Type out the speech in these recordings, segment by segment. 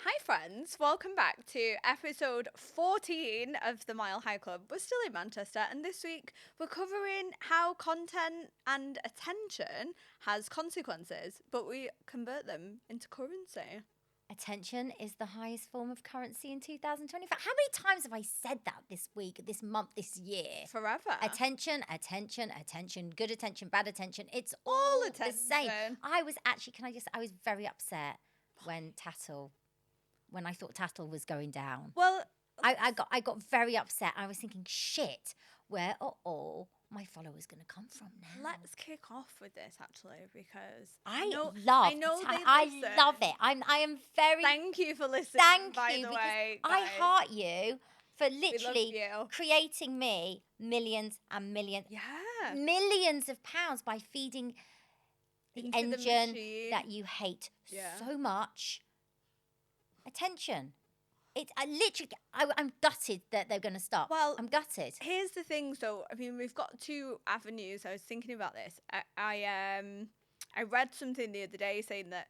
Hi, friends. Welcome back to episode 14 of the Mile High Club. We're still in Manchester, and this week we're covering how content and attention has consequences, but we convert them into currency. Attention is the highest form of currency in 2025. How many times have I said that this week, this month, this year? Forever. Attention, attention, attention, good attention, bad attention. It's All all the attention. same. I was very upset when I thought Tattle was going down. Well, I got very upset. I was thinking, shit, where are all my followers going to come from now? let's kick off with this actually, because I love it. I am very. Thank you for listening. Thank by you, the because way, I guys. heart you for We love literally you. creating me millions and millions, Yeah. millions of pounds by feeding the Into the engine machine. that you hate Yeah. so much. Attention. I'm gutted that they're going to stop. Well, I'm gutted. Here's the thing, so I mean, we've got two avenues. I was thinking about this. I read something the other day saying that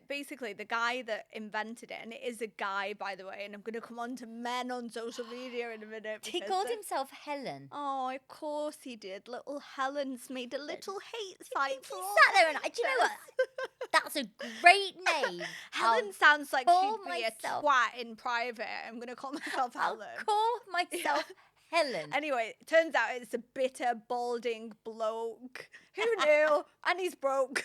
basically the guy that invented it, and it is a guy, by the way, and I'm going to come on to men on social media in a minute. He called himself Helen. Oh, of course he did. Little Helen's made a little hate site for all Sat there and do you know what? That's a great name. Helen I'll sounds like call she'd be myself- a twat in private. I'm going to call myself I'll Helen. call myself Helen. Anyway, it turns out it's a bitter, balding bloke. Who knew? And he's broke.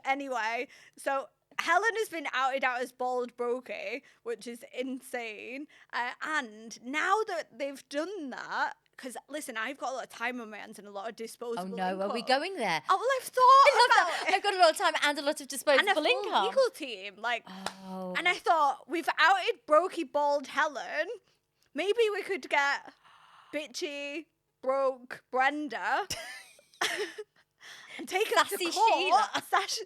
Anyway, so Helen has been outed out as bald brokey, which is insane. And now that they've done that, because listen, I've got a lot of time on my hands and a lot of disposable Oh no, income. are we going there? Oh, well, I've thought about it. I've got a lot of time and a lot of disposable And a full income. legal team, Oh. and I thought, we've outed brokey bald Helen. Maybe we could get bitchy, broke Brenda and take her to Sassy court. Sheila. Sassy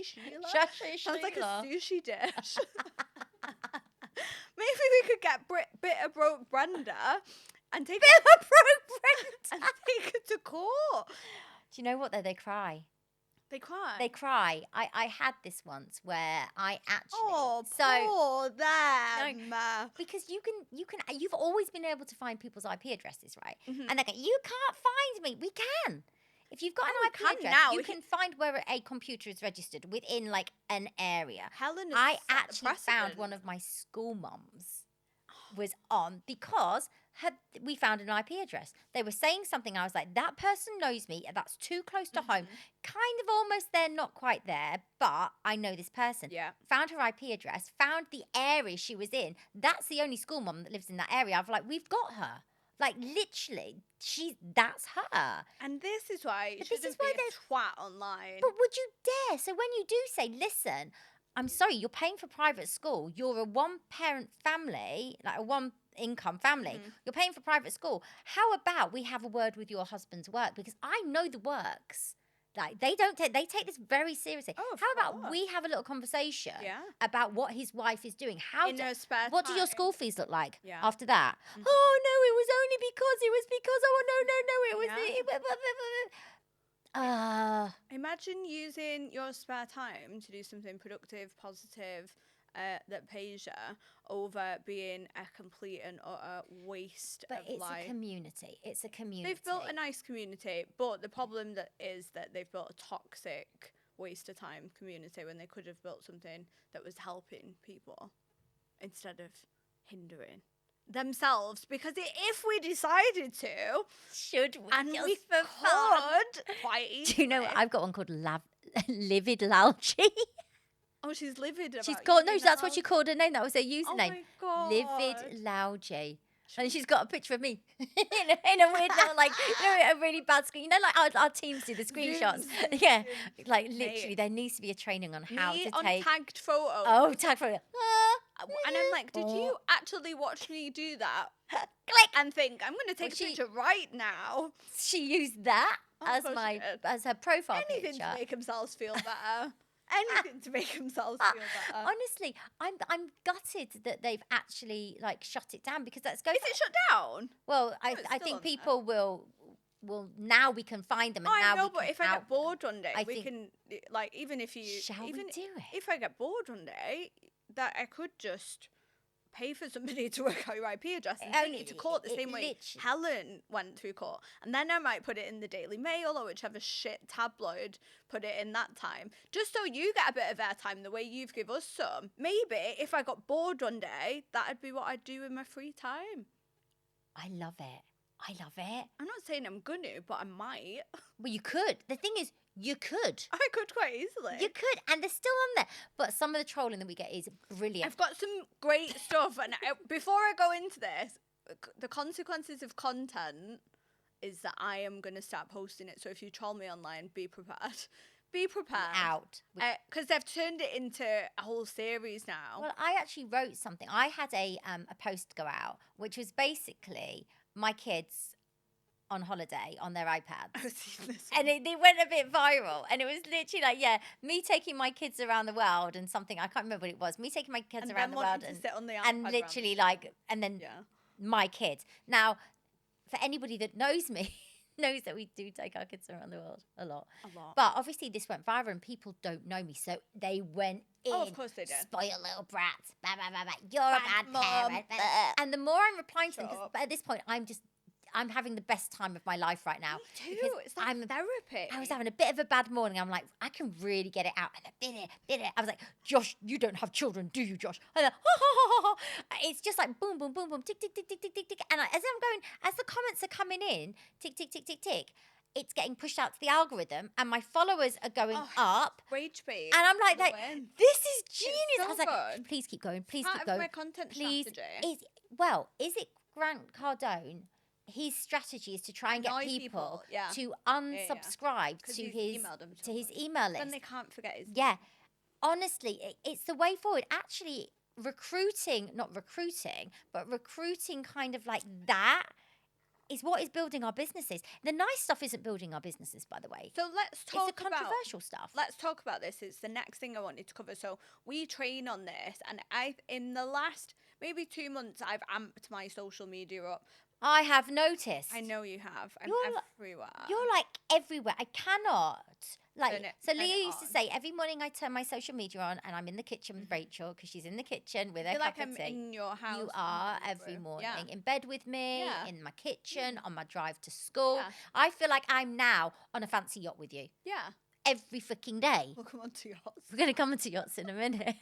Sheila? Shashi Sounds like a Sheila. sushi dish. Maybe we could get bitter broke Brenda and take and take her to court. Do you know what though? They cry. They cry. They cry. I had this once where I actually poor them. because you've always been able to find people's IP addresses, right? Mhm. And they go, you can't find me. We can. If you've got Oh, an we IP can address, now. you We can find where a computer is registered within like an area. Helen has I set the actually found precedent. one of my school mums was on because we found an IP address. They were saying something. I was like, that person knows me. That's too close to home. Kind of almost there, not quite there, but I know this person. Yeah. Found her IP address, found the area she was in. That's the only school mum that lives in that area. I've like, we've got her. Like literally, that's her. And this is why you But this shouldn't is why be a twat online. But would you dare? So when you do say, listen, I'm sorry, you're paying for private school. You're a one-parent family, like a one-income family. You're paying for private school. How about we have a word with your husband's work? Because I know the works. Like they take this very seriously. Oh, of How about course. we have a little conversation Yeah. about what his wife is doing? In her spare What do your time. school fees look like Yeah. after that? Oh no, it was only because. Oh no, it was. Imagine using your spare time to do something productive, positive, that pays you, over being a complete and utter waste But of it's life. a community. It's a community. They've built a nice community, but the problem is that they've built a toxic waste of time community when they could have built something that was helping people instead of hindering themselves. Because if we decided to, Should we? and just we for fun? could quite easily. Do you know what? I've got one called Livid Lalchi. Oh, she's livid about She's called, you no, being that's what allowed- she called her name. That was her Oh username. my god. Livid Lalchi. And she's got a picture of me in a weird little, like, a really bad screen. You know, like our teams do the screenshots. Zoom, Yeah. zoom. Like, Mate. literally, there needs to be a training on how Me to on take. tagged photos. Oh, tag photo. And I'm like, did you actually watch me do that? Click. And think, I'm going to take Well, a she- picture right now. She used that Of as course she did. as her profile Anything picture. to make themselves feel better. Anything to make themselves feel better. Honestly, I'm gutted that they've actually like shut it down because that's going. Is it shut down? Well, No, it's I still think on there. people will now we can find them and Oh, now I know, we but can if I out get bored one day, I we think- can, like, even if you... Shall we even do it? If I get bored one day, that I could just pay for somebody to work out your IP address and take it to court the same way Helen went through court. And then I might put it in the Daily Mail or whichever shit tabloid put it in that time. Just so you get a bit of airtime the way you've give us some. Maybe if I got bored one day, that'd be what I'd do in my free time. I love it. I love it. I'm not saying I'm gonna, but I might. Well, you could. The thing is, you could. I could quite easily. You could, and they're still on there. But some of the trolling that we get is brilliant. I've got some great stuff, and before I go into this, the consequences of content is that I am going to start posting it. So if you troll me online, be prepared. Be prepared. Out. Because they've turned it into a whole series now. Well, I actually wrote something. I had a post go out, which was basically my kids on holiday on their iPads. I've seen this. And they went a bit viral. And it was literally like, me taking my kids around the world and something, I can't remember what it was. Me taking my kids around the world and sit on the iPad and literally and then my kids. Now, for anybody that knows me, knows that we do take our kids around the world a lot. But obviously this went viral and people don't know me. So they went in. Oh, of course they did. Spoiled little brats. Blah, blah, blah, blah. You're a bad parent. And the more I'm replying to them, because at this point I'm having the best time of my life right now. Me too. It's like therapy. I was having a bit of a bad morning. I'm like, I can really get it out. And I bit it. I was like, Josh, you don't have children, do you, Josh? And then, it's just like boom, boom, boom, boom, tick, tick, tick, tick, tick, tick, tick. And as the comments are coming in, tick, tick, tick, tick, tick, it's getting pushed out to the algorithm and my followers are going up. Rage bait. And I'm like this is genius. So I was like, please keep going. Please keep going. My content please. strategy. Is it Grant Cardone? His strategy is to try and get people to unsubscribe to his email list. Then they can't forget his name. Honestly, it's the way forward. Actually, recruiting kind of like that is what is building our businesses. The nice stuff isn't building our businesses, by the way. So let's talk about... It's the controversial stuff. Let's talk about this. It's the next thing I wanted to cover. So we train on this, and in the last maybe 2 months, I've amped my social media up. I have noticed. I know you have. I'm everywhere. You're like everywhere. I cannot. So Leah used to say, every morning I turn my social media on and I'm in the kitchen with Rachel because she's in the kitchen with her cup of tea. I'm in your house. You are every morning in bed with me, in my kitchen, on my drive to school. Yeah. I feel like I'm now on a fancy yacht with you. Yeah. Every freaking day. We'll come on to yachts. We're going to come onto yachts in a minute.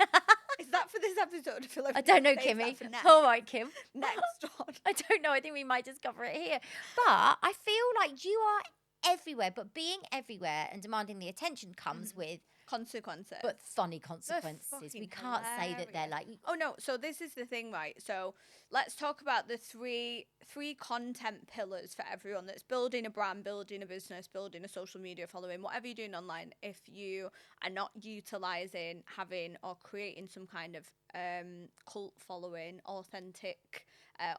Is that for this episode? I feel like I don't know, Kimmy. All right, Kim. Next one. I don't know. I think we might just cover it here. But I feel like you are everywhere. But being everywhere and demanding the attention comes with consequences. But funny consequences. We can't say that they're like... Oh, no. So this is the thing, right? So let's talk about the three content pillars for everyone that's building a brand, building a business, building a social media following, whatever you're doing online. If you are not utilizing, having or creating some kind of cult following, authentic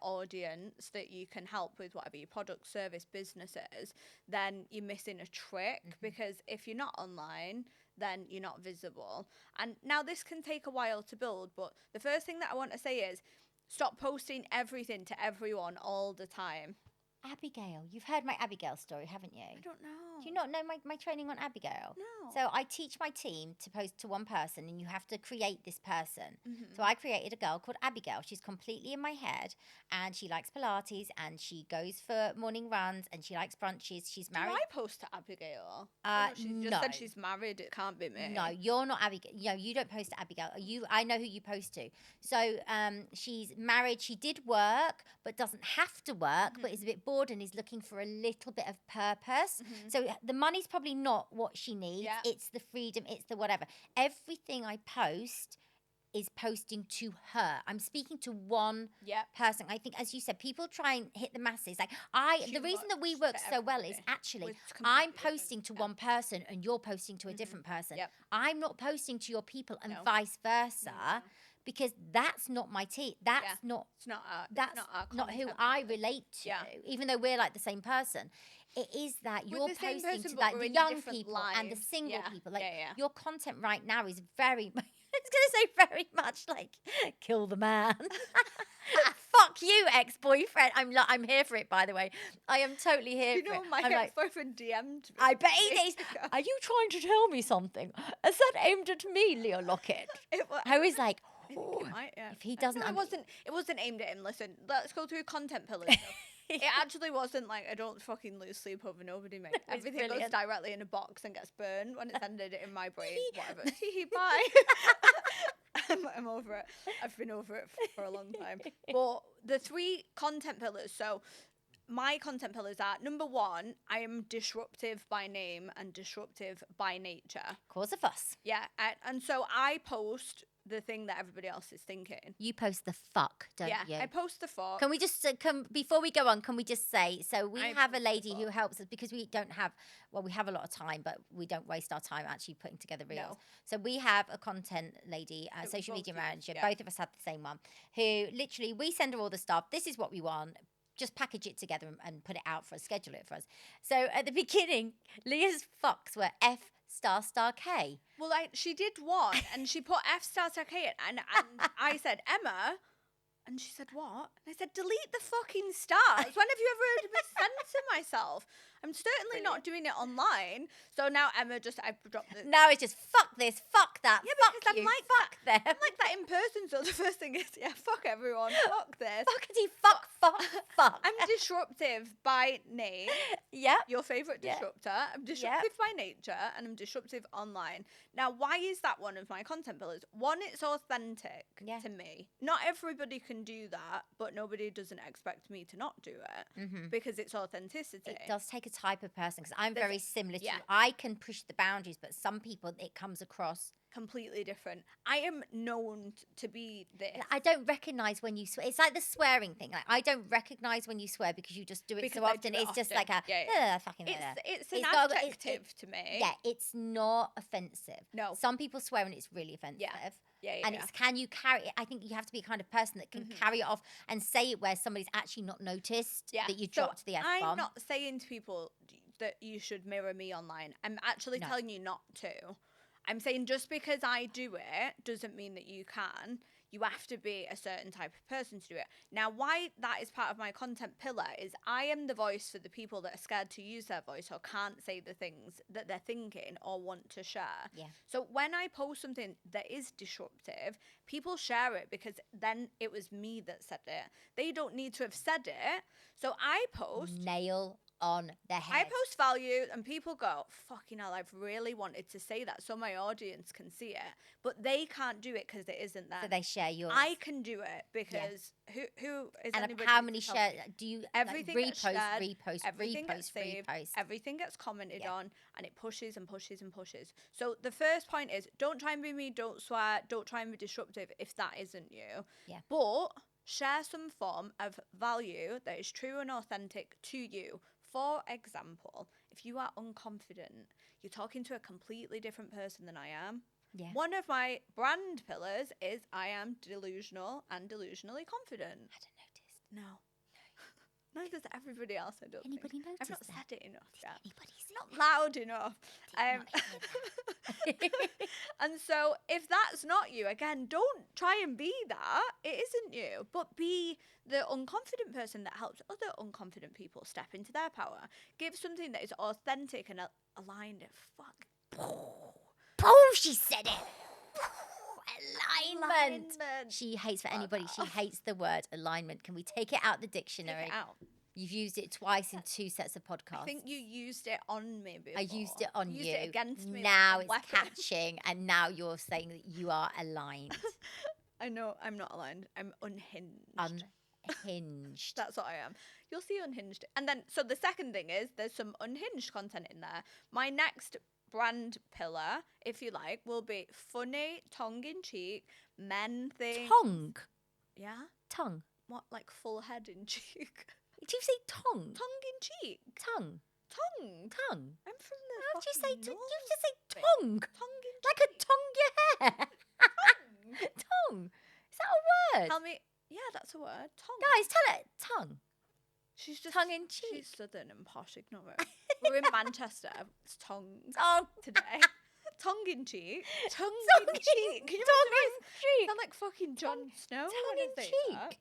audience that you can help with whatever your product, service, business is, then you're missing a trick. Because if you're not online, then you're not visible. And now this can take a while to build, but the first thing that I want to say is stop posting everything to everyone all the time. Abigail. You've heard my Abigail story, haven't you? I don't know. Do you not know my training on Abigail? No. So I teach my team to post to one person and you have to create this person. So I created a girl called Abigail. She's completely in my head and she likes Pilates and she goes for morning runs and she likes brunches. She's married. Do I post to Abigail? She just said she's married. It can't be me. No, you're not Abigail. No, you don't post to Abigail. I know who you post to. So she's married. She did work but doesn't have to work but is a bit bored and is looking for a little bit of purpose. So the money's probably not what she needs. Yeah. It's the freedom, it's the whatever. Everything I post is posting to her. I'm speaking to one person. I think, as you said, people try and hit the masses. Like the reason that we work so well is actually I'm posting to one person and you're posting to a different person. Yep. I'm not posting to your people and vice versa. Because that's not my team. That's not who I relate to. Yeah. Even though we're like the same person, it is that you're posting to like the young people and the single people. Like your content right now is very. I was gonna say very much like kill the man. Fuck you, ex-boyfriend. I'm here for it, by the way. I am totally here for it. My ex-boyfriend DM'd me. I bet he is. Are you trying to tell me something? Is that aimed at me, Leah Lockett? I was like, I think it might, yeah. If he doesn't, No, it wasn't aimed at him. Listen, let's go through content pillars. It actually wasn't like, I don't fucking lose sleep over nobody, mate. Everything goes brilliant. directly in a box and gets burned when it's ended in my brain. Whatever. Bye. I'm over it. I've been over it for a long time. But the 3 content pillars. So my content pillars are, number 1, I am disruptive by name and disruptive by nature. Cause a fuss. Yeah. And so I post the thing that everybody else is thinking. You post the fuck, don't you? Yeah, I post the fuck. Can we just before we go on? Can we just say we have a post the lady who fuck. helps us because we don't have we have a lot of time, but we don't waste our time actually putting together reels. No. So we have a content lady, a social media manager. Both of us have the same one. Who literally we send her all the stuff. This is what we want. Just package it together and put it out for us, schedule it for us. So at the beginning, Leah's fucks were F***. Well, she did one, and she put F***, and I said, Emma, and she said, what? And I said, delete the fucking stars. When have you ever heard me censor myself? I'm certainly not doing it online. So now Emma I dropped it. Now it's just fuck this, fuck that, Yeah, fuck because you, I'm like fuck them. I'm like that in person, so the first thing is, yeah, fuck everyone, fuck this. Fuckity fuck, fuck. I'm disruptive by name. Yep. Your favourite disruptor. I'm disruptive by nature, and I'm disruptive online. Now, why is that one of my content pillars? One, it's authentic to me. Not everybody can do that, but nobody doesn't expect me to not do it because it's authenticity. It does take a type of person because I'm very similar to you. I can push the boundaries, but some people it comes across completely different. I am known to be this. I don't recognize when you swear. It's like the swearing thing. Like I don't recognize when you swear because you just do it so often. It's just like a fucking. It's an adjective to me. Yeah, it's not offensive. No, some people swear and it's really offensive. Yeah, and it's can you carry it? I think you have to be the kind of person that can carry it off and say it where somebody's actually not noticed that you dropped the F-bomb. I'm not saying to people that you should mirror me online. I'm actually telling you not to. I'm saying just because I do it doesn't mean that you can. You have to be a certain type of person to do it. Now, why that is part of my content pillar is I am the voice for the people that are scared to use their voice or can't say the things that they're thinking or want to share. Yeah. So when I post something that is disruptive, people share it because then it was me that said it. They don't need to have said it. So I post. Nail on the head. I post value and people go, fucking hell, I've really wanted to say that so my audience can see it, but they can't do it because it isn't there. So they share yours. I can do it because who is and anybody? How many shares do you? Everything like, gets shared, everything gets saved, everything gets commented on, and it pushes and pushes and pushes. So the first point is, don't try and be me, don't swear, don't try and be disruptive if that isn't you. Yeah. But share some form of value that is true and authentic to you. For example, if you are unconfident, you're talking to a completely different person than I am. Yeah. One of my brand pillars is I am delusional and delusionally confident. I didn't notice. No. Neither does everybody else, I don't Anybody think. notice I've not that? said it enough yet. Anybody see Not loud enough. And so if that's not you, again, don't try and be that. It isn't you. But be the unconfident person that helps other unconfident people step into their power. Give something that is authentic and aligned. Oh, she said it. Alignment. She hates for anybody. She hates the word alignment. Can we take it out the dictionary? Take it out. You've used it twice in 2 sets of podcasts. I think you used it on me before. I used it on you. Used it against me. Now it's catching, and now you're saying that you are aligned. I know I'm not aligned. I'm unhinged. Unhinged. That's what I am. You'll see unhinged. And then, so the second thing is there's some unhinged content in there. My next brand pillar, if you like, will be funny, tongue-in-cheek, men thing. Tongue? Yeah? Tongue. What, like full head in cheek? Did you say tongue? Tongue-in-cheek. Tongue. Tongue. Tongue. I'm from the How did you say? fucking You just say north. tongue. Tongue-in-cheek. Like a tongue your hair. Tongue. Is that a word? Tell me. Yeah, that's a word. Tongue. Guys, tell it. Tongue. She's just tongue in cheek. She's southern and posh. Ignore it. We're in Manchester. It's tongue Oh, today. Tongue in cheek. Tongue in Tongue cheek. Can you tongue imagine in cheek. sound like fucking Jon Snow? Tongue when I in say cheek. that?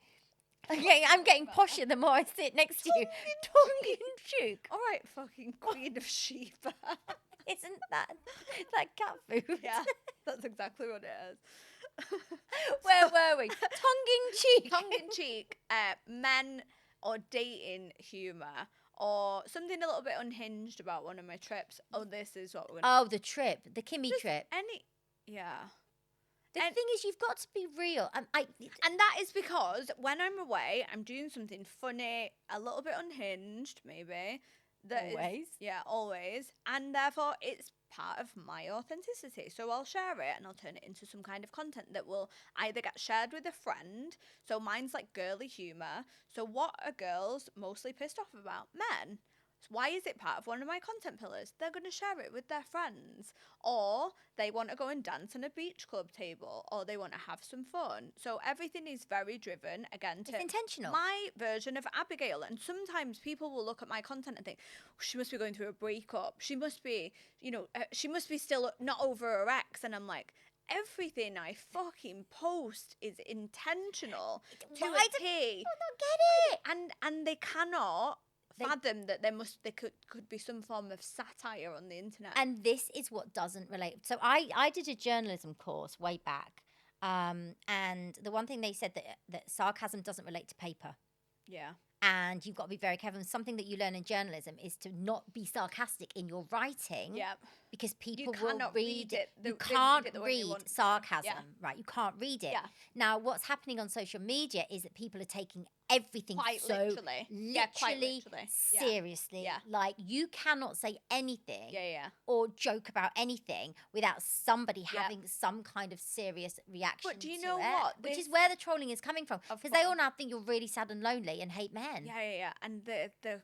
Okay, I'm getting posher the more I sit next to you. Tongue in cheek. All right, fucking Queen of Sheba. Isn't that cat food? Yeah, that's exactly what it is. Where were we? Tongue in cheek. Tongue in cheek, men or dating humour, or something a little bit unhinged about one of my trips. Oh, this is what we're gonna. Oh, the trip, the Kimmy Just trip. yeah. The thing is, you've got to be real, and And that is because when I'm away, I'm doing something funny, a little bit unhinged, maybe. Always. Yeah, always. And therefore, it's part of my authenticity. So I'll share it and I'll turn it into some kind of content that will either get shared with a friend. So mine's like girly humour. So what are girls mostly pissed off about? Men. So why is it part of one of my content pillars? They're going to share it with their friends, or they want to go and dance on a beach club table, or they want to have some fun. So everything is very driven, again, to it's intentional. my version of Abigail. And sometimes people will look at my content and think, oh, she must be going through a breakup. She must be, she must be still not over her ex. And I'm like, everything I fucking post is intentional to a T. People not get it. And they cannot fathom that there could be some form of satire on the internet. And this is what doesn't relate. So I did a journalism course way back, and the one thing they said that sarcasm doesn't relate to paper. Yeah. And you've got to be very careful. And something that you learn in journalism is to not be sarcastic in your writing. Yep. Because people You will cannot read read it. You They can't read it the way they read want to. sarcasm, Yeah. right? You can't read it. Yeah. Now, what's happening on social media is that people are taking everything Quite so literally. Yeah, quite literally. Yeah. seriously. Yeah. Like, you cannot say anything Yeah. or joke about anything without somebody Yeah. having some kind of serious reaction. But do you to know it, what? Which is This- where the trolling is coming from. Of Because they all course. now think you're really sad and lonely and hate men. Yeah. And the Can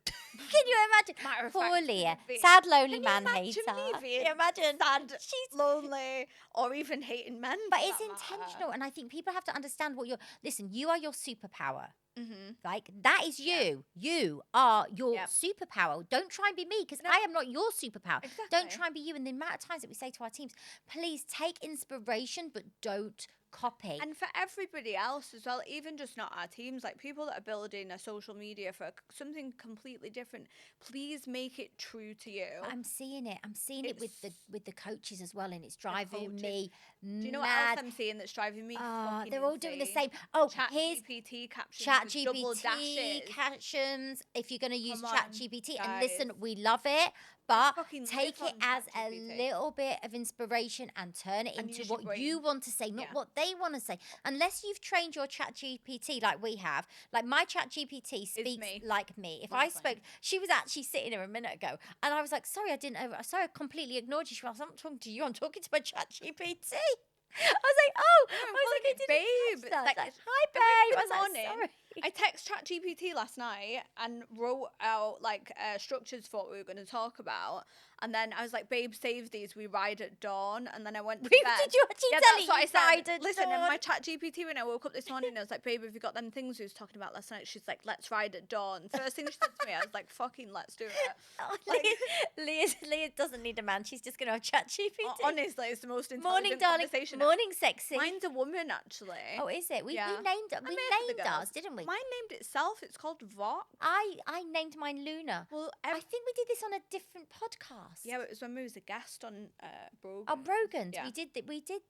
you imagine? matter of Poor fact, Leah. be- Sad, lonely Can you man imagine hater. me Can being you imagine? sad, She's lonely, or even hating men? But it's intentional, and I think people have to understand what you are your superpower. Mm-hmm. Like, that is you. You are your Yeah. superpower. Don't try and be me, because No. I am not your superpower. Exactly. Don't try and be you. And the amount of times that we say to our teams, please take inspiration, but don't copy. And for everybody else as well, even just not our teams, like people that are building a social media for something completely different, please make it true to you. But I'm seeing it. I'm seeing it with the coaches as well, and it's driving coaches. me mad. Do you know what else I'm seeing that's driving me fucking They're all doing the insane? same. Oh, Chat here's GPT captions Chat with double GPT dashes. captions. If you're going to use Come Chat on, GPT, and listen, guys. we love it, but fucking take live it on as a ChatGPT. little bit of inspiration and turn it And into use your what you brain. want to say, not Yeah. what they want to say. Unless you've trained your Chat GPT like we have, like my Chat GPT speaks me. like me. If My I spoke, she was actually sitting here a minute ago, and I was like, sorry, I completely ignored you. She was, I'm not talking to you, I'm talking to my Chat GPT. I was like, oh, No, I was calling like, I it didn't babe. catch that. Like, Like, hi, the babe. I really was like, morning, sorry. I text ChatGPT last night and wrote out like structures for what we were going to talk about, and then I was like, "Babe, save these. We ride at dawn." And then I went to Did bed. you actually Yeah, tell that's it what you I said. ride at Listen, and dawn? my ChatGPT when I woke up this morning, I was like, "Babe, have you got them things we was talking about last night?" She's like, "Let's ride at dawn." First thing she said to me, I was like, "Fucking let's do it." Oh, Like- Leah doesn't need a man. She's just going to have Chat GPT. Honestly, it's the most intelligent Morning, darling. conversation. Morning, sexy. Mine's a woman, actually. Oh, is it? We Yeah. named I made it for the girls. ours, didn't we? Mine named itself. It's called Vox. I named mine Luna. Well, I think we did this on a different podcast. yeah, it was when we was a guest on Brogan. Oh, Brogan's. Yeah. We did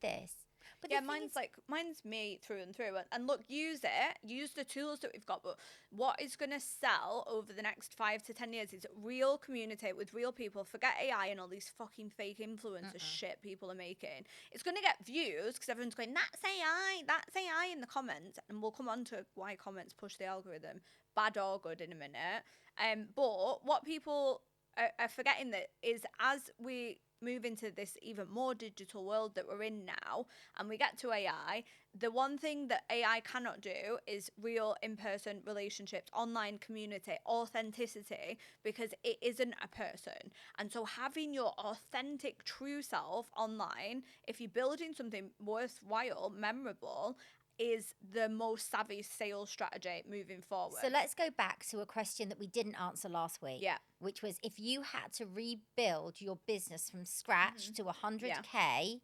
this. But the Yeah, thing is- mine's me through and through. And look, use it. Use the tools that we've got. But what is going to sell over the next 5 to 10 years is real communicate with real people. Forget AI and all these fucking fake influencer shit people are making. It's going to get views because everyone's going, that's AI in the comments. And we'll come on to why comments push the algorithm, bad or good, in a minute. But what people are forgetting that is as we move into this even more digital world that we're in now and we get to AI, the one thing that AI cannot do is real in-person relationships, online community, authenticity, because it isn't a person. And so having your authentic true self online, if you're building something worthwhile, memorable, is the most savvy sales strategy moving forward. So let's go back to a question that we didn't answer last week. Yeah. Which was, if you had to rebuild your business from scratch to 100K,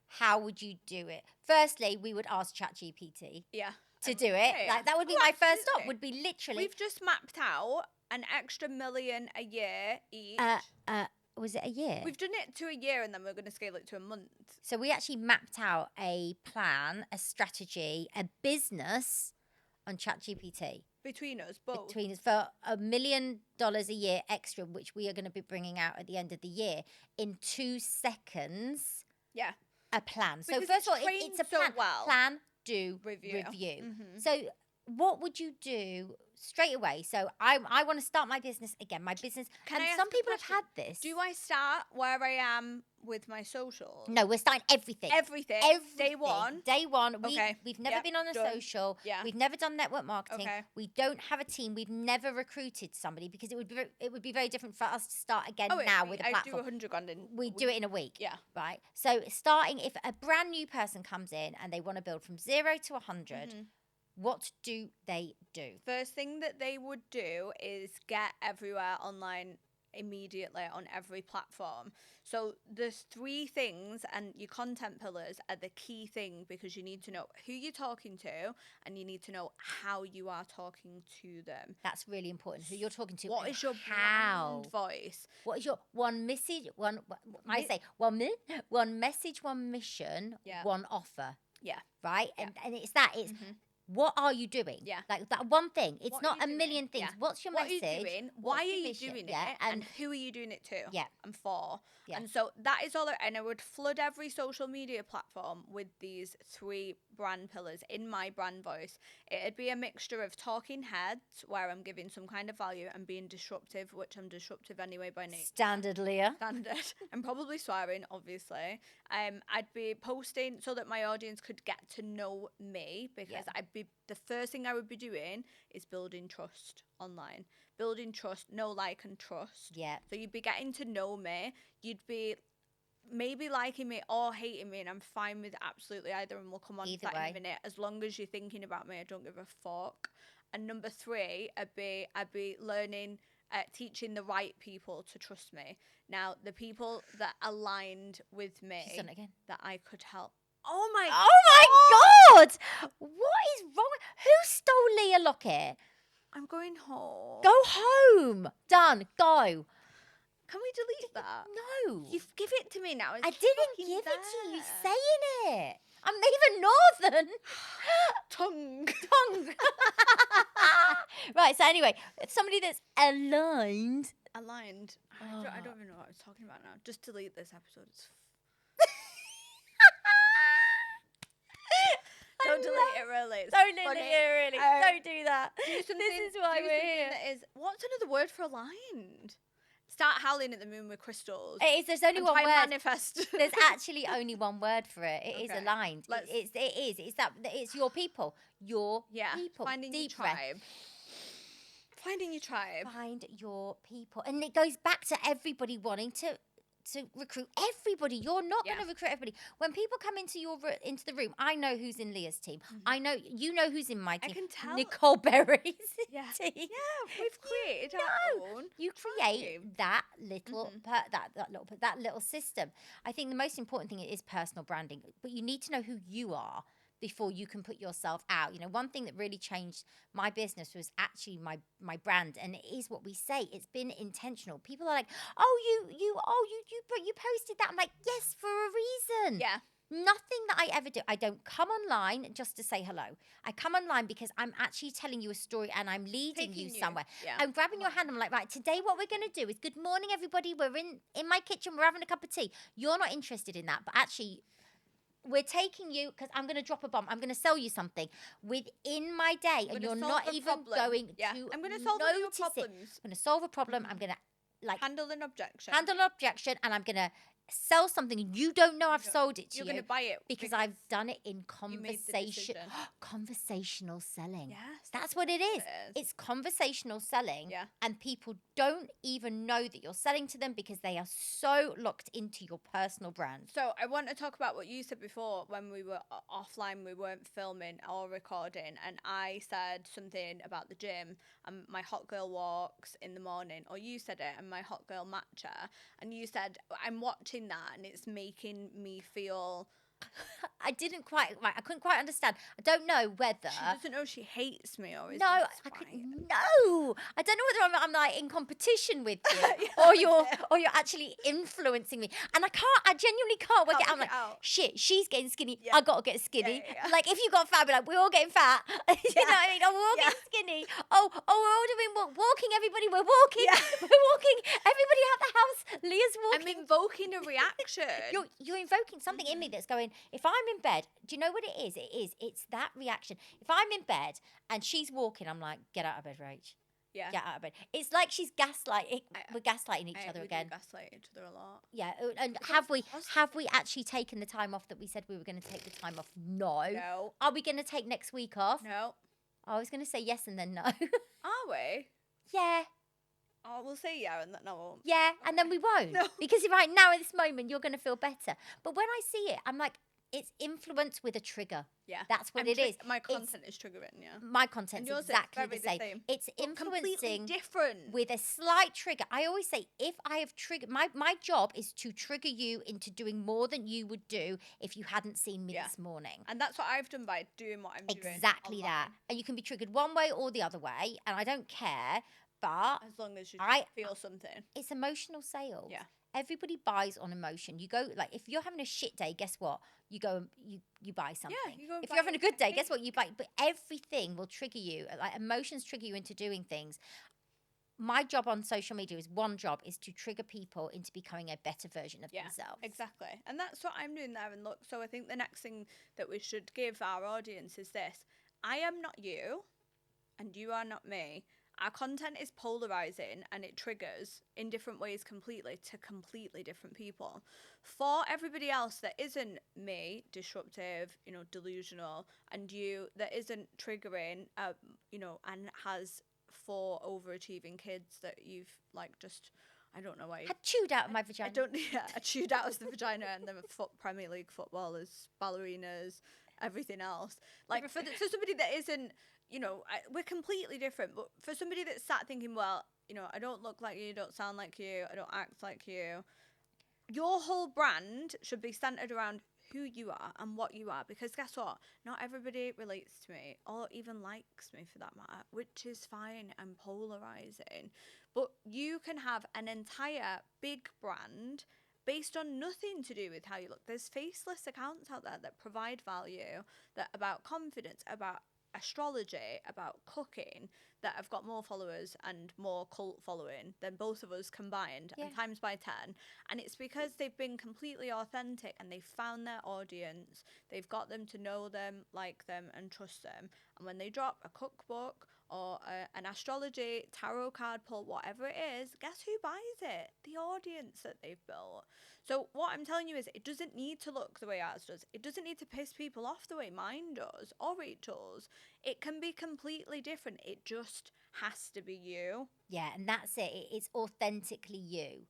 how would you do it? Firstly, we would ask ChatGPT Yeah. to do it. Yeah. Like, that would be Oh, my first stop, absolutely. would be literally... We've just mapped out an extra $1 million a year each. was it a year? We've done it to a year, and then we're going to scale it to a month. So we actually mapped out a plan, a strategy, a business on ChatGPT Between us both. between us for $1 million a year extra, which we are going to be bringing out at the end of the year in 2 seconds. Yeah. A plan. So Because first of all, it's it's a trained so plan. well. Plan, do, Review. review. So what would you do straight away? So I want to start my business again. My business. Can I ask some a people have question? had this. Do I start where I am with my socials? No, we're starting everything. Everything. Day one. Day one. Okay. We've never Yep, been on a done. social. Yeah. We've never done network marketing. Okay. We don't have a team. We've never recruited somebody because it would be very different for us to start again now with a platform. I do 100 grand in. We do it in a week. Yeah. Right. So starting, if a brand new person comes in and they want to build from 0 to 100, what do they do? First thing that they would do is get everywhere online immediately on every platform. So there's 3 things, and your content pillars are the key thing, because you need to know who you're talking to, and you need to know how you are talking to them. That's really important. Who you're talking to. What and is your how? brand voice? What is your one message? One message, one mission, Yeah. one offer. Yeah. Right? Yeah. And it's that. It's what are you doing? Yeah. Like that one thing. It's What are not you a doing? million things. Yeah. What's your What message? are you doing? What's Why are your you mission? doing Yeah. it? And who are you doing it to? Yeah. And for? Yeah. And so that is all. And I would flood every social media platform with these 3 brand pillars in my brand voice. It'd be a mixture of talking heads, where I'm giving some kind of value, and being disruptive, which I'm disruptive anyway by nature. Standard, Leah. Standard. And probably swearing, obviously. I'd be posting so that my audience could get to know me, because the first thing I would be doing is building trust online. Building trust, know, like, and trust. Yeah. So you'd be getting to know me. You'd be maybe liking me or hating me, and I'm fine with absolutely either, and we'll come on to that in a minute. As long as you're thinking about me, I don't give a fuck. And number 3, I'd be learning, teaching the right people to trust me. Now, the people that aligned with me, She's done it again. that I could help. Oh my God! What is wrong? Who stole Leah Lockett? I'm going home. Go home. Done. Go. Can we delete that? No. You give it to me now. It's I didn't fucking give it to you there. saying it. I'm even northern. Tongue. Right, so anyway, somebody that's aligned. Aligned. I don't even know what I was talking about now. Just delete this episode. Don't delete it, really. It's Don't delete funny. it, really. Don't do that. This is why do we're something here. that is, what's another word for aligned? Start howling at the moon with crystals. It is. There's only and one try and word. manifest. There's actually only one word for it. It is Okay. aligned. It is. It's that. It's your people. Your people. Finding Deep your breath. tribe. Finding your tribe. Find your people, and it goes back to everybody wanting to recruit everybody. You're not going to recruit everybody. When people come into into the room, I know who's in Leah's team. I know you know who's in my team. I can tell. Nicole Berry's team. Yeah, we've created our own. You create that little that little system. I think the most important thing is personal branding, but you need to know who you are before you can put yourself out. You know, one thing that really changed my business was actually my brand, and it is what we say. It's been intentional. People are like, "Oh, you posted that." I'm like, "Yes, for a reason." Yeah. Nothing that I ever do. I don't come online just to say hello. I come online because I'm actually telling you a story and I'm leading you somewhere. Yeah. I'm grabbing your hand. I'm like, right, today what we're going to do is good morning, everybody. We're in my kitchen. We're having a cup of tea. You're not interested in that, but actually we're taking you, because I'm going to drop a bomb. I'm going to sell you something within my day, and you're not even going to I'm going to solve all your notice it. problems. I'm going to solve a problem. I'm going to Handle an objection. and I'm going to sell something, and you don't know I've sold it to you. You're going to buy it because I've done it in you made the conversation. decision. Conversational selling. Yes, That's what it is. It's conversational selling. And people don't even know that you're selling to them because they are so locked into your personal brand. So I want to talk about what you said before. When we were offline, we weren't filming or recording, and I said something about the gym and my hot girl walks in the morning, or you said it, and my hot girl matcha, and you said, I'm watching that and it's making me feel I didn't quite, right, I couldn't quite understand. I don't know whether. She doesn't know she hates me or is No, in I could, spite. no. I don't know whether I'm like in competition with you Yeah, or you're actually influencing me. And I genuinely can't work it out. I'm Can't work like, it out. shit, she's getting skinny. Yeah. I gotta get skinny. Yeah. Like if you got fat, I'd be like, we're all getting fat. You know what I mean? Oh, we're all Yeah. getting skinny. Oh, we're all doing walking, everybody. We're walking. Yeah. We're walking. Everybody out the house. Leah's walking. I'm invoking a reaction. You're invoking something in me that's going, if I'm in bed, do you know what it is? It's that reaction. If I'm in bed and she's walking, I'm like, get out of bed, Rach. Yeah. Get out of bed. It's like she's gaslighting. We're gaslighting each other We again. do gaslight each other a lot. Yeah, and It's have impossible. we actually taken the time off that we said we were going to take the time off? No. No. Are we going to take next week off? No. I was going to say yes and then no. Are we? Yeah. Oh, we'll say yeah and then no. Yeah, and then we won't. No. Because right now, at this moment, you're going to feel better. But when I see it, I'm like, it's influence with a trigger. Yeah. That's what it is. My content is triggering, yeah. My content's yours is exactly very the same. the same. It's But completely influencing different. with a slight trigger. I always say, if I have triggered, my job is to trigger you into doing more than you would do if you hadn't seen me Yeah. this morning. And that's what I've done by doing what I'm doing. Exactly that. online. And you can be triggered one way or the other way, and I don't care, but As long as you I- feel something. it's emotional sales. Yeah. Everybody buys on emotion. You go, like, if you're having a shit day, guess what? You go and you buy something. you go and if buy you're having a good day, something. guess what? You buy. But everything will trigger you. Like emotions trigger you into doing things. My job on social media is to trigger people into becoming a better version of Yeah, themselves. exactly. And that's what I'm doing there. And look, so I think the next thing that we should give our audience is this. I am not you, and you are not me. Our content is polarizing and it triggers in different ways completely to completely different people. For everybody else that isn't me, disruptive, delusional, and you that isn't triggering, and has 4 overachieving kids that you've I don't know why. Had chewed out of my vagina. I chewed out as the vagina and then Premier League footballers, ballerinas, everything else. Like for somebody that isn't, we're completely different. But for somebody that's sat thinking, well, I don't look like you, don't sound like you, I don't act like you. Your whole brand should be centered around who you are and what you are. Because guess what? Not everybody relates to me or even likes me for that matter, which is fine and polarizing. But you can have an entire big brand based on nothing to do with how you look. There's faceless accounts out there that provide value, that about confidence, about astrology, about cooking, that have got more followers and more cult following than both of us combined, and times by 10. And it's because they've been completely authentic and they've found their audience. They've got them to know them, like them, and trust them. And when they drop a cookbook or an astrology, tarot card pull, whatever it is, guess who buys it? The audience that they've built. So what I'm telling you is it doesn't need to look the way ours does. It doesn't need to piss people off the way mine does or Rachel's. It can be completely different. It just has to be you. Yeah, and that's it. It's authentically you.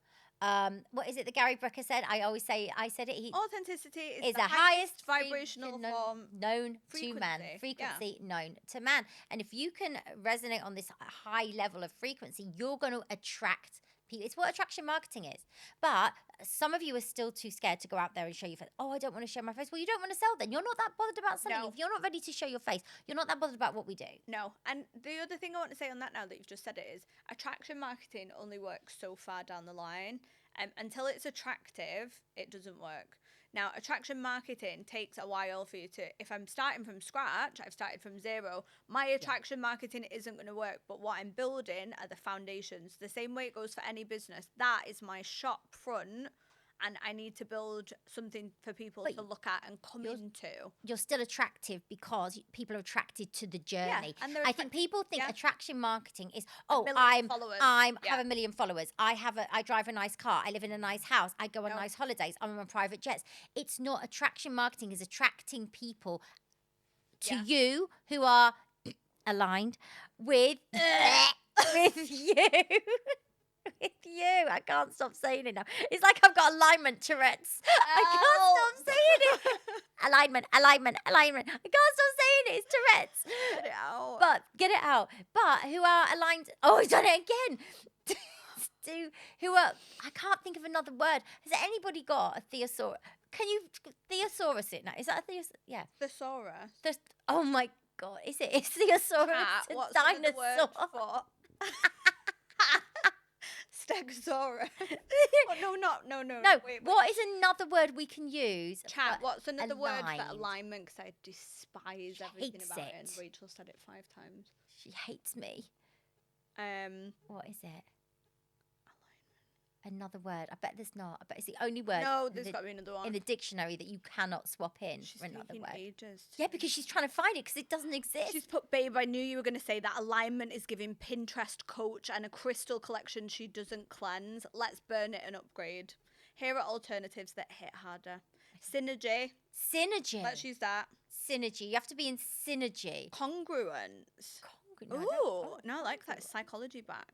What is it that Gary Brooker said? I said it. Authenticity is the the highest frequency vibrational form known to man. Frequency known to man. And if you can resonate on this high level of frequency, you're going to attract people. It's what attraction marketing is. But some of you are still too scared to go out there and show your face. Oh, I don't want to show my face. Well, you don't want to sell then. You're not that bothered about selling. No. If you're not ready to show your face, you're not that bothered about what we do. No. And the other thing I want to say on that now that you've just said it is attraction marketing only works so far down the line. Until it's attractive, it doesn't work. Now, attraction marketing takes a while for you to, if I'm starting from scratch, I've started from zero, my attraction marketing isn't going to work. But what I'm building are the foundations. The same way it goes for any business. That is my shop front. And I need to build something for people to look at and come into. You're still attractive because people are attracted to the journey. And I think people think attraction marketing is, have a million followers. I drive a nice car. I live in a nice house. I go on nice holidays. I'm on private jets. It's not attraction marketing. It's attracting people to you who are aligned with you. With you. I can't stop saying it now. It's like I've got alignment Tourette's. I can't stop saying it. Alignment. I can't stop saying it. It's Tourette's. Get it out. Get it out. But who are aligned. Oh, he's done it again. I can't think of another word. Has anybody got a Can you thesaurus it now? Is that a thesaurus? Yeah. Thesaurus. Oh my God. Is it? Is thesaurus Cat, a what's dinosaur? another word for? Stegosaurus. Oh, no. No. Wait, what is another word we can use? Chat, for what's another word for aligned? alignment? Because I despise everything hates about it. it. And Rachel said it 5 times. She hates me. What is it? Another word. I bet there's not. I bet it's the only word. No, there's got to be another one. In the dictionary that you cannot swap in for another taking word. ages. Yeah, because she's trying to find it because it doesn't exist. She's put, babe, I knew you were going to say that alignment is giving Pinterest coach and a crystal collection she doesn't cleanse. Let's burn it and upgrade. Here are alternatives that hit harder. Synergy. Synergy. Let's use that. Synergy. You have to be in synergy. Congruence. No, Ooh, no, I like that. It's psychology backed.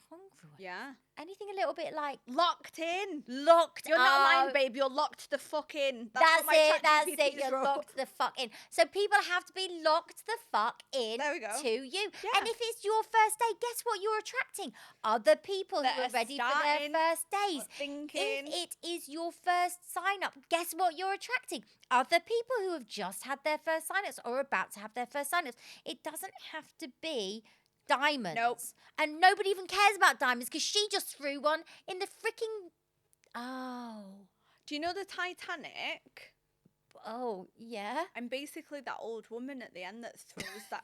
Congruent. Yeah. Anything a little bit like Locked in. locked. You're not lying, babe. You're locked the fuck in. That's it. That's it. ChatGPT's You're wrote. locked the fuck in. So people have to be locked the fuck in There we go. to you. Yeah. And if it's your first day, guess what you're attracting? Other people That who are are ready for starting, their first days. Thinking. If it is your first sign up, guess what you're attracting? Other people who have just had their first sign ups or about to have their first sign ups. It doesn't have to be diamonds. Nope. And nobody even cares about diamonds because she just threw one in the freaking. Oh. Do you know the Titanic? Oh, yeah. I'm basically that old woman at the end that throws that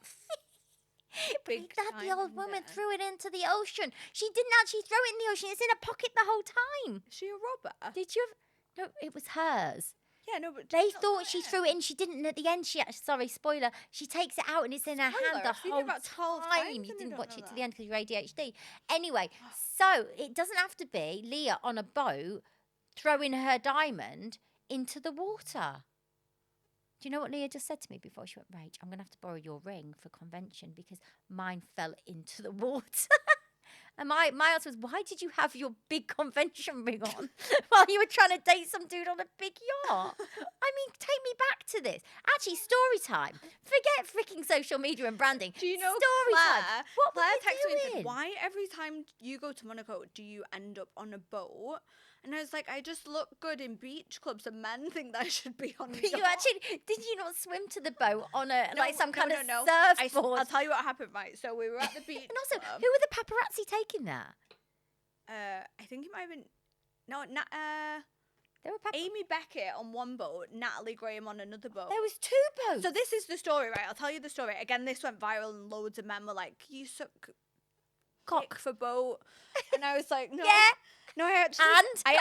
big That the old diamond woman in. threw it into the ocean. She didn't actually throw it in the ocean. It's in a pocket the whole time. Is she a robber? Did you? No, it was hers. Yeah, no, but They thought she threw it in. She didn't. And at the end, sorry, spoiler. She takes it out and it's in her Spoiler, hand the I've seen it whole about 12 time. times You and I didn't don't watch know it to that. the end because you're ADHD. Anyway, so it doesn't have to be Leah on a boat throwing her diamond into the water. Do you know what Leah just said to me before she went, Rach, I'm going to have to borrow your ring for convention because mine fell into the water. And my answer was, why did you have your big convention ring on while you were trying to date some dude on a big yacht? I mean, take me back to this. Actually, story time. Forget freaking social media and branding. Do you know story Claire? time? What Claire were you texted me and doing? said, why every time you go to Monaco do you end up on a boat? And I was like, I just look good in beach clubs and men think that I should be on a But you yacht. actually, did you not swim to the boat on a No, some kind of no. surfboard? I'll tell you what happened, right? So we were at the beach And also, club. who were the paparazzi taking that? I think it might have been, There were Amy Beckett on one boat, Natalie Graham on another boat. There was 2 boats. So this is the story, right? I'll tell you the story. Again, this went viral and loads of men were like, you suck cock for boat. And I was like, no. Yeah. No, I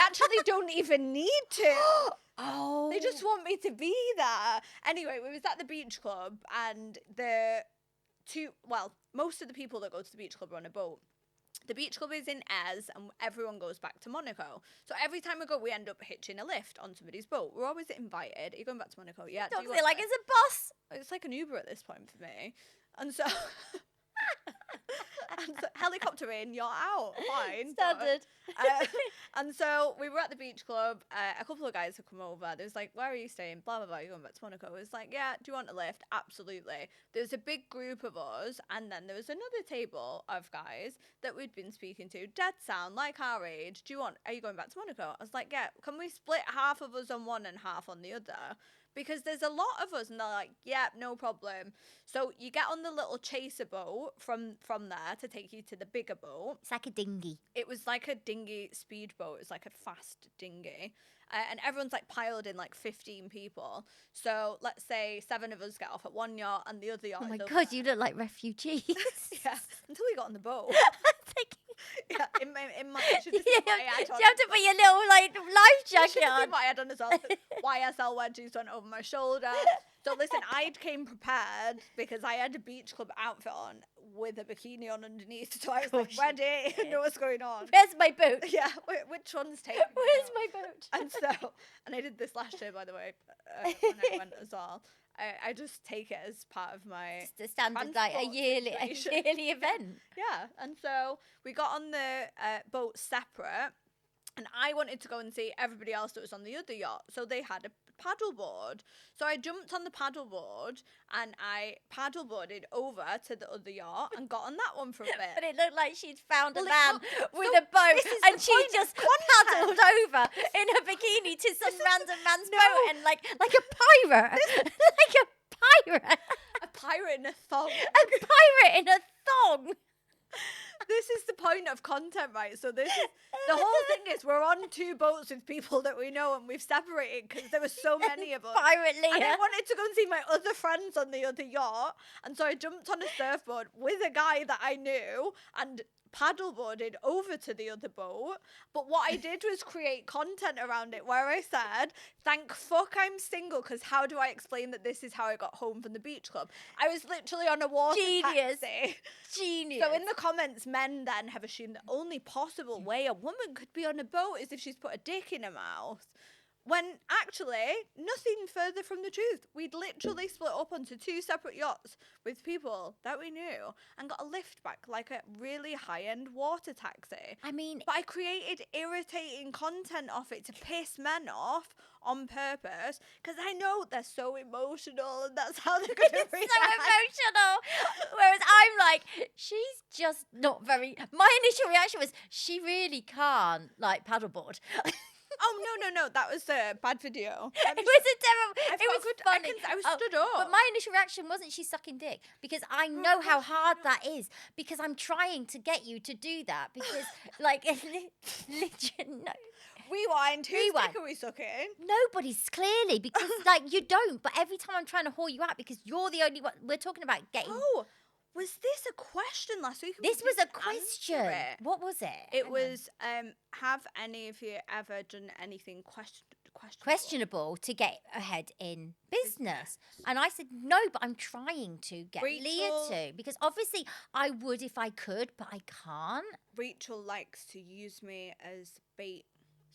actually don't even need to. Oh. They just want me to be there. Anyway, we was at the beach club and most of the people that go to the beach club are on a boat. The beach club is in Ez and everyone goes back to Monaco. So every time we go, we end up hitching a lift on somebody's boat. We're always invited. Are you going back to Monaco? Yeah. Don't do you feel want like to? it's a bus. It's like an Uber at this point for me. And so, helicopter in, you're out. Fine. Standard. And so we were at the beach club. A couple of guys had come over. They was like, where are you staying? Blah, blah, blah. You're going back to Monaco. It was like, yeah, do you want a lift? Absolutely. There was a big group of us. And then there was another table of guys that we'd been speaking to. Dead sound, like our age. Are you going back to Monaco? I was like, yeah, can we split half of us on one and half on the other? Because there's a lot of us, and they're like, yeah, no problem. So you get on the little chaser boat from there to take you to the bigger boat. It's like a dinghy. It was like a dinghy speedboat. It was like a fast dinghy. And everyone's like piled in like 15 people. So let's say 7 of us get off at one yacht and the other yacht Oh my is over God, there. you look like refugees. Yeah, until we got on the boat. Yeah, in my should You just see what I had have on. to put your little life You should jacket have seen on. what I had on as well. YSL wedgies went over my shoulder. So listen, I came prepared because I had a beach club outfit on with a bikini on underneath. So I was like ready, know what's going on. Where's my boot? Yeah, which one's taking? Where's my boot? And I did this last year, by the way, when I went as well. I just take it as part of my Just a standard, like a transport yearly situation. event. Yeah, and so we got on the boat separate, and I wanted to go and see everybody else that was on the other yacht. So they had a paddleboard. So I jumped on the paddleboard and I paddleboarded over to the other yacht and got on that one for a bit. But it looked like she'd found a Well, man with so a boat this is and the she point just of content. paddled over in a bikini to some random man's No. boat and like a pirate. Like a pirate. A pirate in a thong. A pirate in a thong. This is the point of content, right? So this is the whole thing is we're on 2 boats with people that we know and we've separated because there were so many of us. Pirate Leah. And I wanted to go and see my other friends on the other yacht, and so I jumped on a surfboard with a guy that I knew and paddleboarded over to the other boat. But what I did was create content around it where I said, thank fuck I'm single, because how do I explain that this is how I got home from the beach club? I was literally on a water taxi. Genius. So in the comments, men then have assumed the only possible way a woman could be on a boat is if she's put a dick in her mouth. When actually, nothing further from the truth. We'd literally split up onto 2 separate yachts with people that we knew and got a lift back like a really high-end water taxi. I mean, But I created irritating content off it to piss men off on purpose because I know they're so emotional and that's how they're going to it's react. so emotional. Whereas I'm like, she's just not very. My initial reaction was, she really can't like paddleboard. Oh, no. That was a bad video. It was a terrible. I've It got was good- funny. I was stood up. But my initial reaction wasn't she's sucking dick because I know how hard that is because I'm trying to get you to do that because like literally no. Rewind. Whose Rewind. dick are we sucking? Nobody's clearly because like you don't. But every time I'm trying to haul you out because you're the only one. We're talking about getting. Oh, was this a question last week? This We was a didn't answer question. it. What was it? It Hang on. was, have any of you ever done anything questionable? Questionable to get ahead in business. And I said, no, but I'm trying to get Leah Rachel- to. Because obviously I would if I could, but I can't. Rachel likes to use me as bait.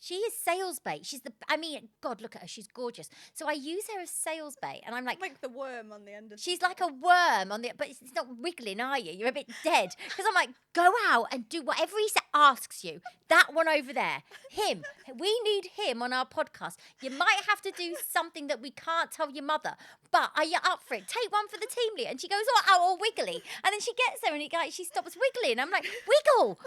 She is sales bait. I mean, God, look at her. She's gorgeous. So I use her as sales bait. And I'm like the worm on the end of she's like a worm but it's not wiggling, are you? You're a bit dead. Because I'm like, go out and do whatever he asks you. That one over there, him. We need him on our podcast. You might have to do something that we can't tell your mother. But are you up for it? Take one for the team, Leah. And she goes, all wiggly. And then she gets there and she stops wiggling. I'm like, wiggle,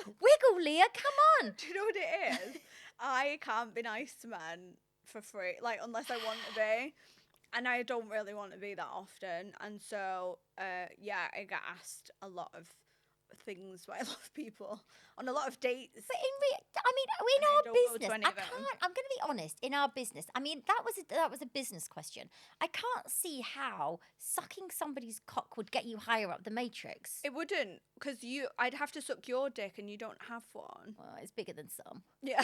Leah, come on. Do you know what it is? I can't be nice to men for free, like unless I want to be, and I don't really want to be that often. And so, I get asked a lot of things by a lot of people on a lot of dates. But in I our don't go to business, any I of them. can't. I'm going to be honest. In our business, I mean, that was a business question. I can't see how sucking somebody's cock would get you higher up the matrix. It wouldn't, because I'd have to suck your dick, and you don't have one. Well, it's bigger than some. Yeah.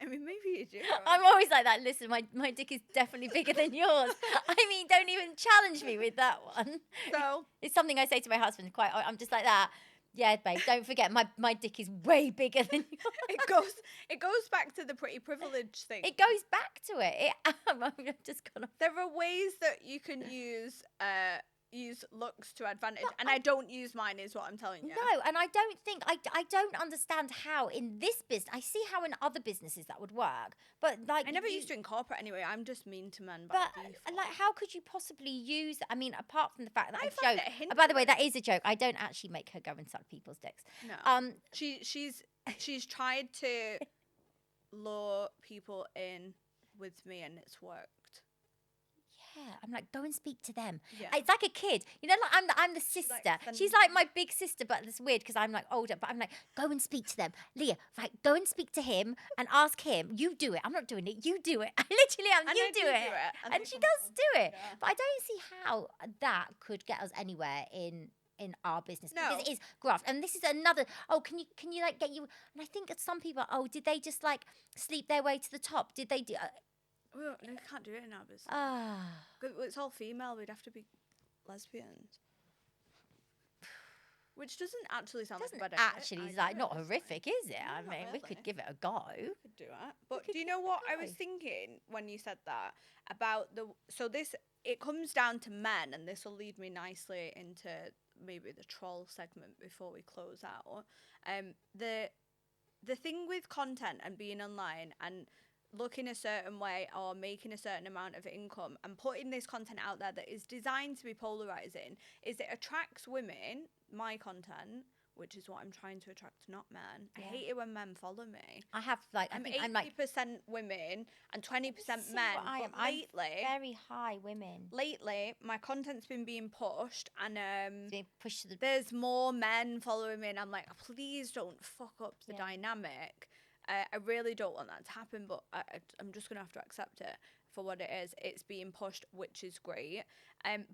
I mean, maybe you do. I'm always like that. Listen, my dick is definitely bigger than yours. I mean, don't even challenge me with that one. So It's something I say to my husband. I'm just like that. Yeah, babe. Don't forget, my dick is way bigger than yours. it goes back to the pretty privilege thing. It goes back to it. I'm just gonna. There are ways that you can use looks to advantage, and I don't use mine, is what I'm telling you. No, and I don't think I don't understand how in this business. I see how in other businesses that would work, but like I never used to in corporate anyway. I'm just mean to men. But By like, how could you possibly use? I mean, apart from the fact that I I find joke. it By the way, that is a joke. I don't actually make her go and suck people's dicks. No. She's tried to lure people in with me, and it's worked. Yeah, I'm like, go and speak to them. Yeah. It's like a kid, you know. Like I'm the sister. She's like my big sister, but it's weird because I'm like older. But I'm like, go and speak to them, Leah. Right, go and speak to him and ask him. You do it. I'm not doing it. You do it. I literally am. And You I do do it. do it, and And they she come does on. do it. Yeah. But I don't see how that could get us anywhere in our business No. because it is graft. And this is another. Oh, can you like get you? And I think that some people. Oh, did they just like sleep their way to the top? Did they do? We can't do it in our business. Ah. 'Cause it's all female. We'd have to be lesbians. Which doesn't actually sound Doesn't like a bad idea. actually I is do like it, not it's horrific, fine. is it? I No, mean, not we could really. give it a go. Could do it. But could do you know what I was try. thinking when you said that about it comes down to men, and this will lead me nicely into maybe the troll segment before we close out. The thing with content and being online, and looking a certain way or making a certain amount of income and putting this content out there that is designed to be polarizing is it attracts women, my content, which is what I'm trying to attract, not men. I hate it when men follow me. I have like I I'm think 80% I'm like women and 20% see men. what I am. But lately, I'm very high women. lately, my content's been being pushed, and Being pushed to the there's more men following me, and I'm like, please don't fuck up the dynamic. I really don't want that to happen, but I'm just gonna have to accept it for what it is. It's being pushed, which is great.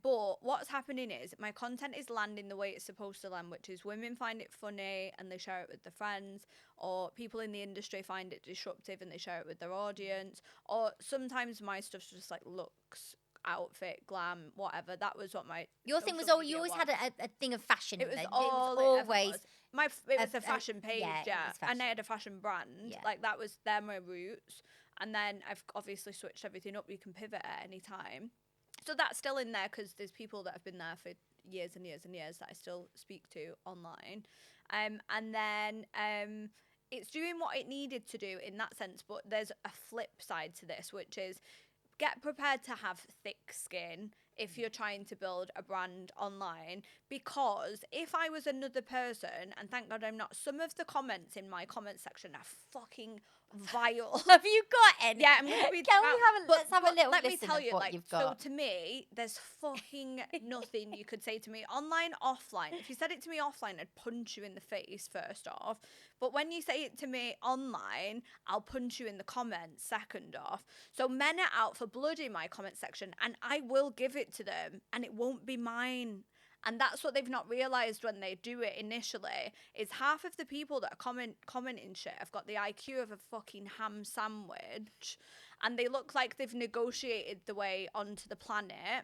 But what's happening is my content is landing the way it's supposed to land, which is women find it funny and they share it with their friends, or people in the industry find it disruptive and they share it with their audience, or sometimes my stuff's just like looks, outfit, glam, whatever. That was what my your thing was. social Oh, you media always was. had a thing of fashion. It was then. all it was always. It was a fashion page, yeah, it was and I fashion. had a fashion brand. Yeah. Like they're my roots. And then I've obviously switched everything up. You can pivot at any time. So that's still in there because there's people that have been there for years and years and years that I still speak to online. And then it's doing what it needed to do in that sense. But there's a flip side to this, which is get prepared to have thick skin if you're trying to build a brand online, because if I was another person, and thank God I'm not, some of the comments in my comment section are fucking vile. Have you got any? Yeah, I'm gonna read Can them out. we have a But- let's have a but little let me listen tell of you, what like, you've so got. to me, there's fucking nothing you could say to me online, offline. If you said it to me offline, I'd punch you in the face first off. But when you say it to me online, I'll punch you in the comments second off. So men are out for blood in my comment section, and I will give it to them, and it won't be mine. And that's what they've not realised when they do it initially, is half of the people that are commenting shit have got the IQ of a fucking ham sandwich, and they look like they've negotiated the way onto the planet.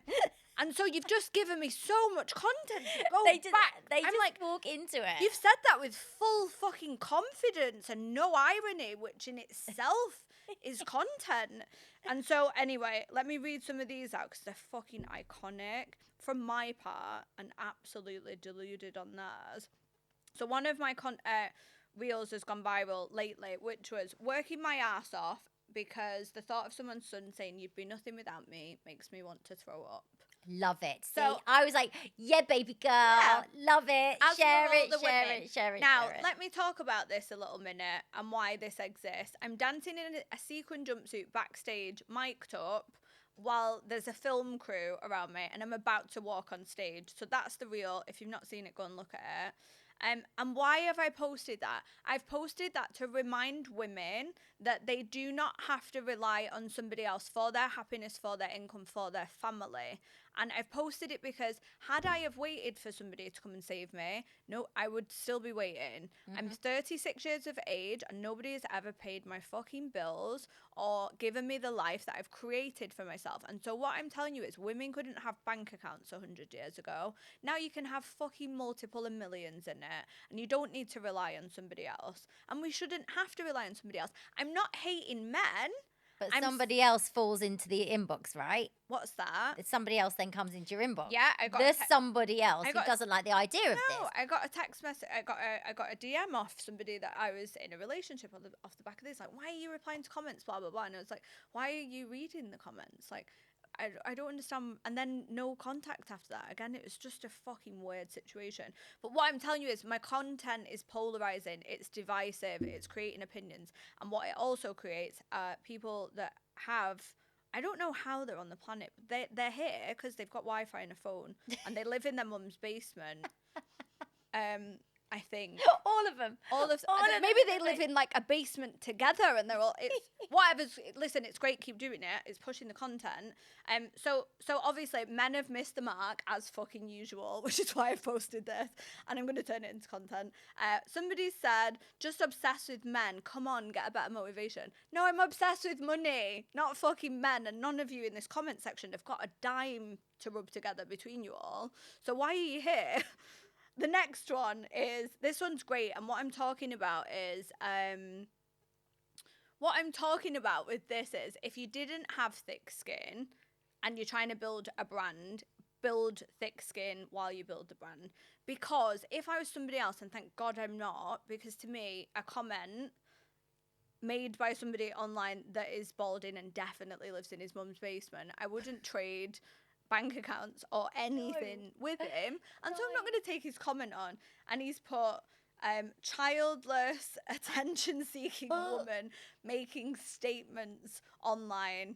And so you've just given me so much content to go back. They I'm just like, walk into it. you've said that with full fucking confidence and no irony, which in itself is content. And so anyway, let me read some of these out because they're fucking iconic from my part and absolutely deluded on theirs. So one of my reels has gone viral lately, which was working my ass off because the thought of someone's son saying you'd be nothing without me makes me want to throw up. Love it. See, So- I was like, yeah, baby girl. Yeah. Love it. As Share will all it, the share women. it, share it. Now, share it. let me talk about this a little minute and why this exists. I'm dancing in a sequin jumpsuit backstage, mic'd up, while there's a film crew around me, and I'm about to walk on stage. So that's the reel. If you've not seen it, go and look at it. And why have I posted that? I've posted that to remind women that they do not have to rely on somebody else for their happiness, for their income, for their family. And I've posted it because had I have waited for somebody to come and save me, no, I would still be waiting. I'm 36 years of age and nobody has ever paid my fucking bills or given me the life that I've created for myself. And so what I'm telling you is women couldn't have bank accounts 100 years ago. Now you can have fucking multiple and millions in it, and you don't need to rely on somebody else. And we shouldn't have to rely on somebody else. I'm not hating men. But I'm somebody else falls into the inbox, right? What's that? Somebody else then comes into your inbox. Yeah, I got There's somebody else I who got a- doesn't like the idea of No, this. I got a text message. I got a DM off somebody that I was in a relationship off the back of this. Like, why are you replying to comments? Blah blah blah. And I was like, why are you reading the comments? Like, I don't understand. And then no contact after that. Again, it was just a fucking weird situation. But what I'm telling you is my content is polarizing. It's divisive. It's creating opinions. And what it also creates are people that have. I don't know how they're on the planet. They're here because they've got Wi-Fi and a phone, and they live in their mum's basement. I think All of them. maybe they live in like a basement together, and they're all whatever's. Listen, it's great. Keep doing it. It's pushing the content. So obviously men have missed the mark as fucking usual, which is why I've posted this, and I'm going to turn it into content. Somebody said, "Just obsessed with men. Come on, get a better motivation." No, I'm obsessed with money, not fucking men. And none of you in this comment section have got a dime to rub together between you all. So why are you here? The next one is, this one's great, and what I'm talking about with this is, if you didn't have thick skin and you're trying to build a brand, build thick skin while you build the brand. Because if I was somebody else, and thank God I'm not, because to me, a comment made by somebody online that is balding and definitely lives in his mum's basement, I wouldn't trade bank accounts or anything with him. And so I'm not going to take his comment on. And he's put childless, attention-seeking woman making statements online.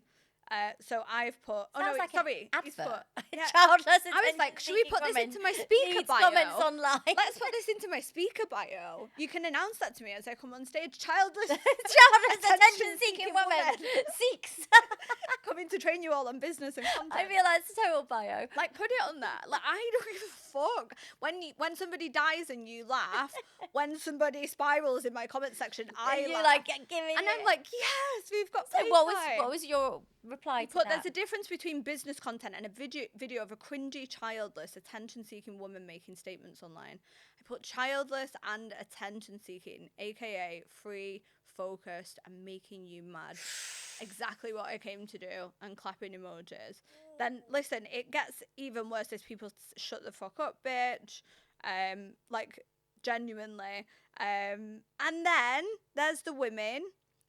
So I've put. Sounds like sorry. an He's advert. put. Yeah, Childless. I was like, should we put this into my speaker Needs bio? comments online. Let's put this into my speaker bio. You can announce that to me as I come on stage. Childless, attention-seeking woman seeks. coming to train you all on business and content. I realised total bio. Like, put it on there. Like, I don't give a fuck. When somebody dies and you laugh, when somebody spirals in my comment section, I you laugh. like giving And it. I'm like, yes, we've got So playtime. what was your reply to But that? there's a difference between business content and a video of a cringy, childless, attention-seeking woman making statements online. I put childless and attention-seeking, aka free, focused, and making you mad. Exactly what I came to do, and clapping emojis. Then listen, it gets even worse as people shut the fuck up, bitch. Like genuinely. And then there's the women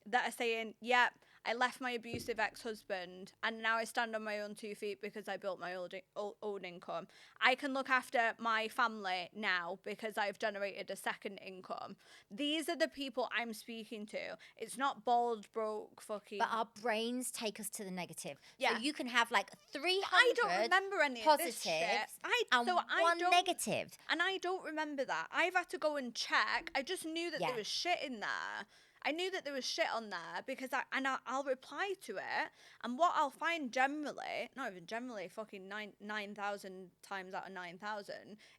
that are saying, yep, I left my abusive ex-husband and now I stand on my own 2 feet because I built my own income. I can look after my family now because I've generated a second income. These are the people I'm speaking to. It's not bald, broke, fucking... But our brains take us to the negative. Yeah. So you can have like 300 I don't remember any positives of this shit. and one negative. And I don't remember that. I've had to go and check. I just knew that there was shit in there. I knew that there was shit on there because I'll reply to it, and what I'll find generally, not even generally, fucking 9,000 times out of 9,000,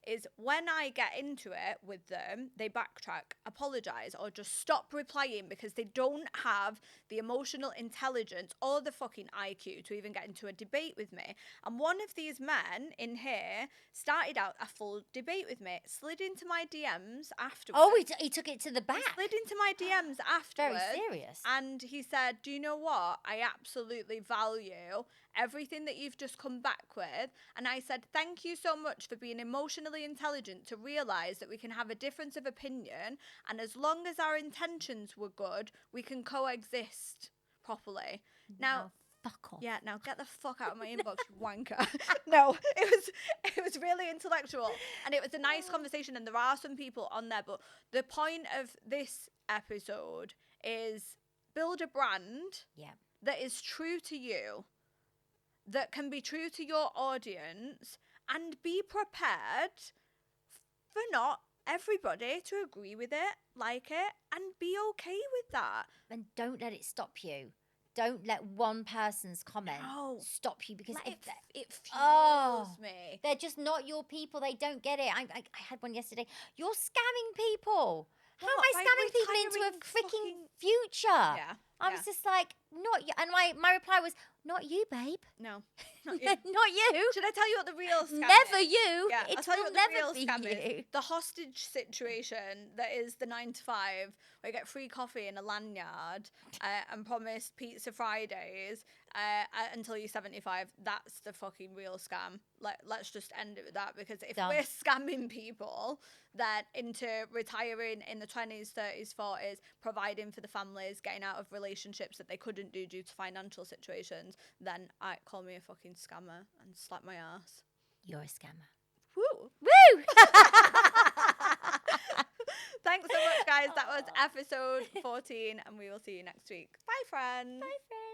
is when I get into it with them, they backtrack, apologise, or just stop replying because they don't have the emotional intelligence or the fucking IQ to even get into a debate with me. And one of these men in here started out a full debate with me, slid into my DMs afterwards. Oh, he took it to the back. Slid into my DMs afterwards. Very serious. And he said, do you know what? I absolutely value everything that you've just come back with. And I said, thank you so much for being emotionally intelligent to realise that we can have a difference of opinion. And as long as our intentions were good, we can coexist properly. Now, fuck off. Yeah, now get the fuck out of my inbox, you wanker. No, it was really intellectual and it was a nice conversation, and there are some people on there, but the point of this episode is build a brand that is true to you, that can be true to your audience, and be prepared for not everybody to agree with it, like it, and be okay with that. And don't let it stop you. Don't let one person's comment stop you, because it fuels me. They're just not your people. They don't get it. I had one yesterday. You're scamming people. How am I scamming people into a freaking future? Yeah. I was just like, not you. And my reply was, not you, babe. No, not you. Not you. Should I tell you what the real scam Never is? you. Yeah, It I'll tell you will what the real never be scam you. is. The hostage situation that is the 9 to 5, where you get free coffee in a lanyard and promised pizza Fridays until you're 75. That's the fucking real scam. Let's just end it with that, because if we're scamming people then into retiring in the 20s, 30s, 40s, providing for the families, getting out of relationships that they couldn't do due to financial situations, then call me a fucking scammer and slap my ass. You're a scammer. Woo! Woo! Thanks so much, guys. That was episode 14, and we will see you next week. Bye, friends. Bye, friends.